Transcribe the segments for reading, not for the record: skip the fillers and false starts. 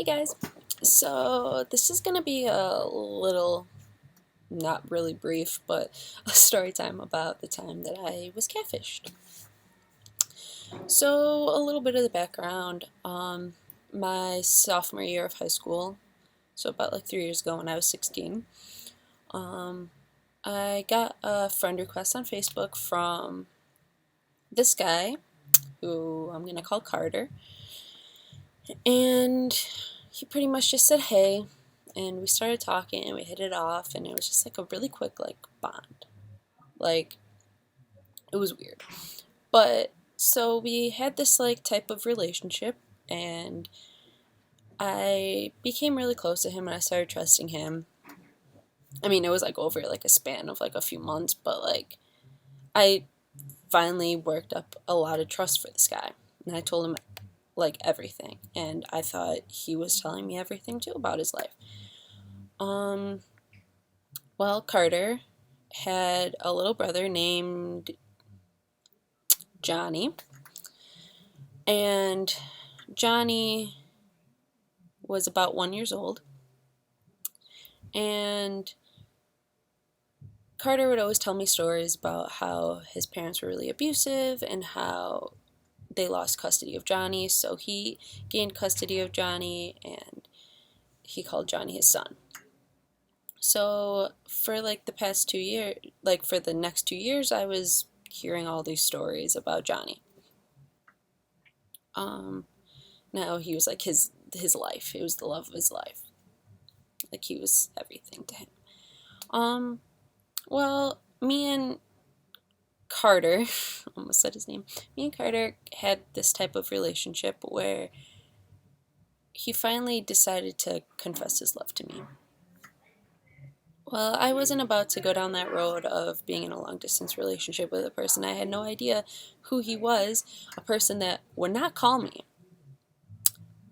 guys, so this is gonna be a little, not really brief, but a story time about the time that I was catfished. So a little bit of the background, my sophomore year of high school, so about like 3 years ago when I was 16, I got a friend request on Facebook from this guy, who I'm gonna call Carter, and he pretty much just said hey, and we started talking and we hit it off, and it was just like a really quick like bond. Like, it was weird. But so we had this like type of relationship, and I became really close to him and I started trusting him. I mean, it was like over like a span of like a few months, but like I finally worked up a lot of trust for this guy. And I told him like everything, and I thought he was telling me everything too about his life. Well, Carter had a little brother named Johnny, and Johnny was about 1 year old, and Carter would always tell me stories about how his parents were really abusive and how they lost custody of Johnny, so he gained custody of Johnny and he called Johnny his son. So for like the past 2 years, like for the next 2 years, I was hearing all these stories about Johnny. Now he was like his life. It was the love of his life. Like, he was everything to him. Well, me and Carter, almost said his name. Me and Carter had this type of relationship where he finally decided to confess his love to me. Well, I wasn't about to go down that road of being in a long-distance relationship with a person. I had no idea who he was, a person that would not call me,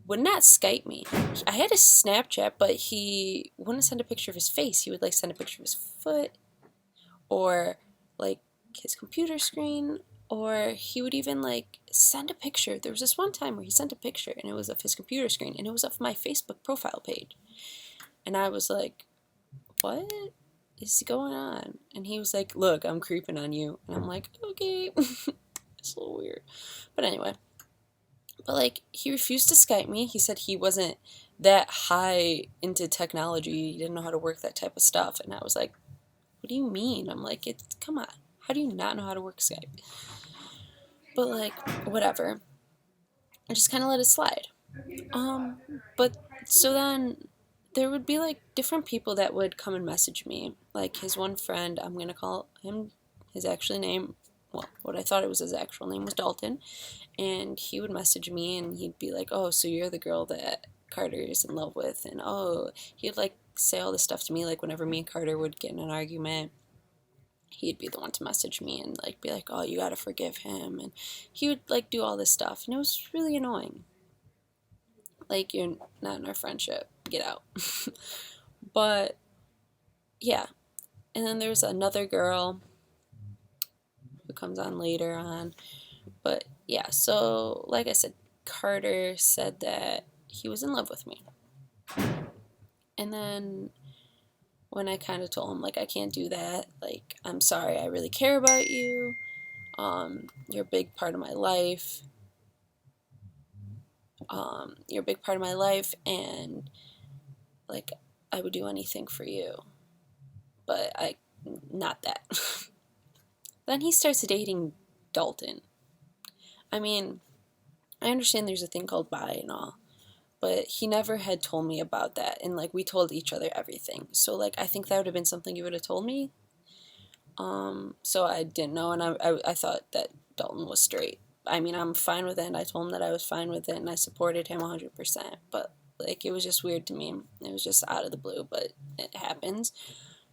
would not Skype me. I had a Snapchat, but he wouldn't send a picture of his face. He would like send a picture of his foot, or like his computer screen, or he would even like send a picture. There was this one time where he sent a picture and it was of his computer screen and it was of my Facebook profile page. And I was like, what is going on? And he was like, look, I'm creeping on you. And I'm like, okay. It's a little weird. But anyway. But like, he refused to Skype me. He said he wasn't that high into technology. He didn't know how to work that type of stuff. And I was like, what do you mean? I'm like, come on. How do you not know how to work Skype? But like, whatever. I just kind of let it slide. But so then there would be like different people that would come and message me. Like his one friend, I'm going to call him his actual name. Well, what I thought it was his actual name was Dalton. And he would message me and he'd be like, oh, so you're the girl that Carter is in love with. And oh, he'd like say all this stuff to me. Like whenever me and Carter would get in an argument, he'd be the one to message me and like be like, oh, you gotta forgive him. And he would like do all this stuff. And it was really annoying. Like, you're not in our friendship. Get out. But yeah. And then there's another girl who comes on later on. But yeah, so like I said, Carter said that he was in love with me. And then when I kind of told him, like, I can't do that, like, I'm sorry, I really care about you, you're a big part of my life, and like, I would do anything for you, but not that. Then he starts dating Dalton. I mean, I understand there's a thing called bi and all, but he never had told me about that, and like, we told each other everything. So like, I think that would have been something you would have told me. So I didn't know, and I thought that Dalton was straight. I mean, I'm fine with it, and I told him that I was fine with it, and I supported him 100%. But like, it was just weird to me. It was just out of the blue, but it happens.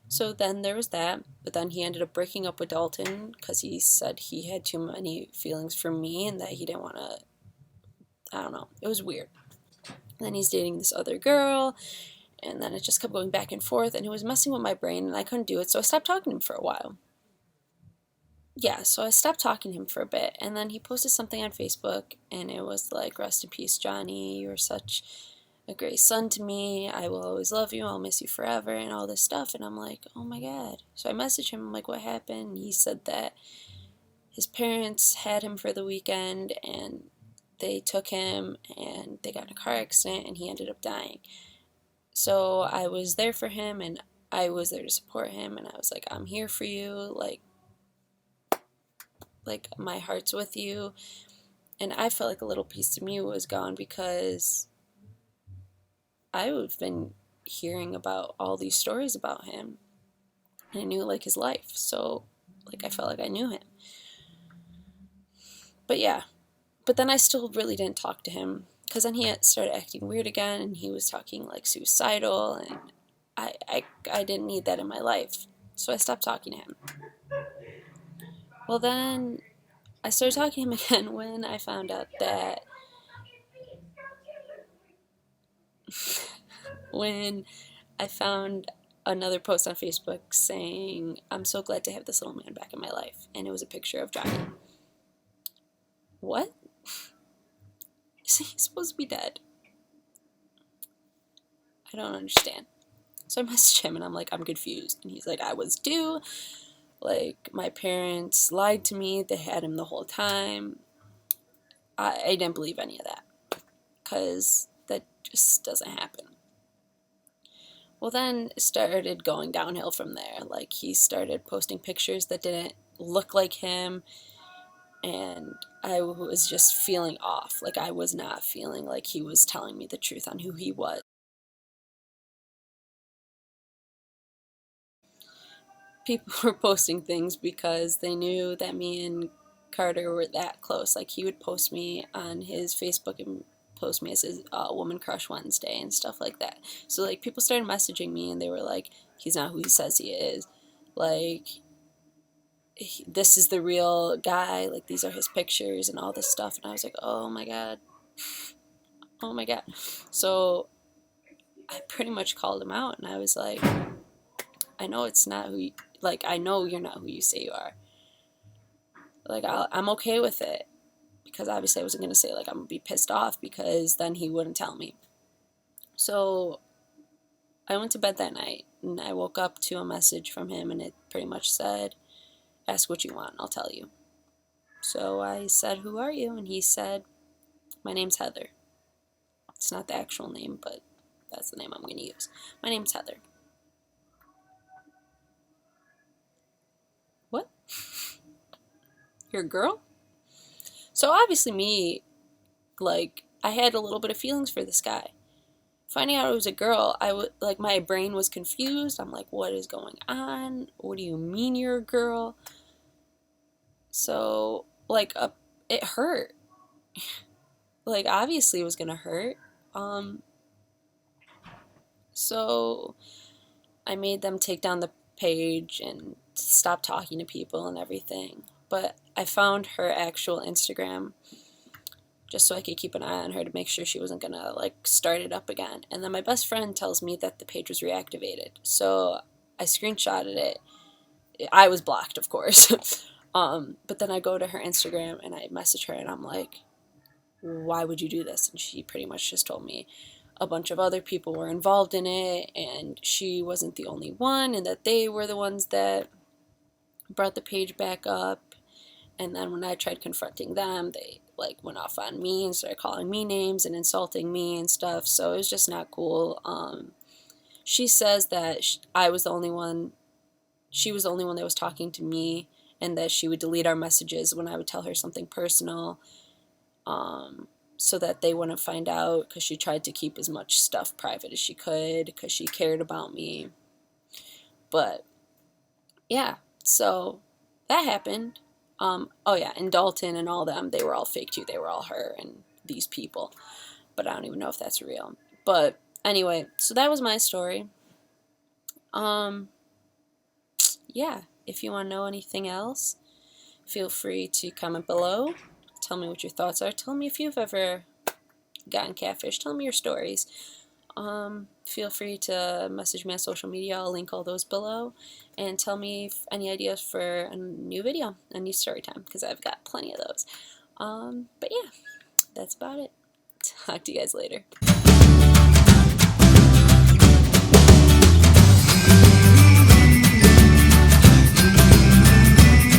So then there was that, but then he ended up breaking up with Dalton because he said he had too many feelings for me and that he didn't want to. I don't know. It was weird. And then he's dating this other girl, and then it just kept going back and forth, and it was messing with my brain, and I couldn't do it, so I stopped talking to him for a while. Yeah, so I stopped talking to him for a bit, and then he posted something on Facebook, and it was like, rest in peace, Johnny, you were such a great son to me. I will always love you. I'll miss you forever and all this stuff. And I'm like, oh my God. So I messaged him. I'm like, what happened? He said that his parents had him for the weekend and they took him and they got in a car accident and he ended up dying. So I was there for him and I was there to support him, and I was like, I'm here for you, like my heart's with you. And I felt like a little piece of me was gone because I've been hearing about all these stories about him and I knew like his life. So like I felt like I knew him. But yeah, but then I still really didn't talk to him because then he had started acting weird again and he was talking like suicidal, and I didn't need that in my life. So I stopped talking to him. Well, then I started talking to him again when I found out that when I found another post on Facebook saying, I'm so glad to have this little man back in my life. And it was a picture of Johnny. What? Is he supposed to be dead? I don't understand. So I messaged him and I'm like, I'm confused. And he's like, I was too. Like, my parents lied to me. They had him the whole time. I didn't believe any of that because that just doesn't happen. Well, then it started going downhill from there. Like, he started posting pictures that didn't look like him, and I was just feeling off. Like, I was not feeling like he was telling me the truth on who he was. People were posting things because they knew that me and Carter were that close. Like, he would post me on his Facebook and post me as his Woman Crush Wednesday and stuff like that. So, like, people started messaging me and they were like, he's not who he says he is. Like, this is the real guy. Like, these are his pictures and all this stuff. And I was like, oh my God. Oh my God. So I pretty much called him out and I was like, I know it's not who you, like, I know you're not who you say you are. Like, I'm okay with it. Because obviously I wasn't going to say, like, I'm going to be pissed off because then he wouldn't tell me. So I went to bed that night and I woke up to a message from him and it pretty much said, ask what you want and I'll tell you. So I said, who are you? And he said, my name's Heather. It's not the actual name, but that's the name I'm going to use. My name's Heather. What? You're a girl? So obviously me, like, I had a little bit of feelings for this guy. Finding out it was a girl, like, my brain was confused. I'm like, what is going on? What do you mean you're a girl? So, like, it hurt. Like, obviously it was gonna hurt. So I made them take down the page and stop talking to people and everything. But I found her actual Instagram just so I could keep an eye on her to make sure she wasn't gonna, like, start it up again. And then my best friend tells me that the page was reactivated. So I screenshotted it. I was blocked, of course. But then I go to her Instagram and I message her and I'm like, why would you do this? And she pretty much just told me a bunch of other people were involved in it and she wasn't the only one and that they were the ones that brought the page back up. And then when I tried confronting them, they, like, went off on me and started calling me names and insulting me and stuff. So it was just not cool. She says that I was the only one, she was the only one that was talking to me, and that she would delete our messages when I would tell her something personal, so that they wouldn't find out, because she tried to keep as much stuff private as she could because she cared about me. But yeah, so that happened. Oh yeah, and Dalton and all them, they were all fake too. They were all her and these people. But I don't even know if that's real. But anyway, so that was my story. Yeah, if you want to know anything else, feel free to comment below. Tell me what your thoughts are. Tell me if you've ever gotten catfished. Tell me your stories. Feel free to message me on social media. I'll link all those below. And tell me any ideas for a new video, a new story time, because I've got plenty of those. But yeah, that's about it. Talk to you guys later.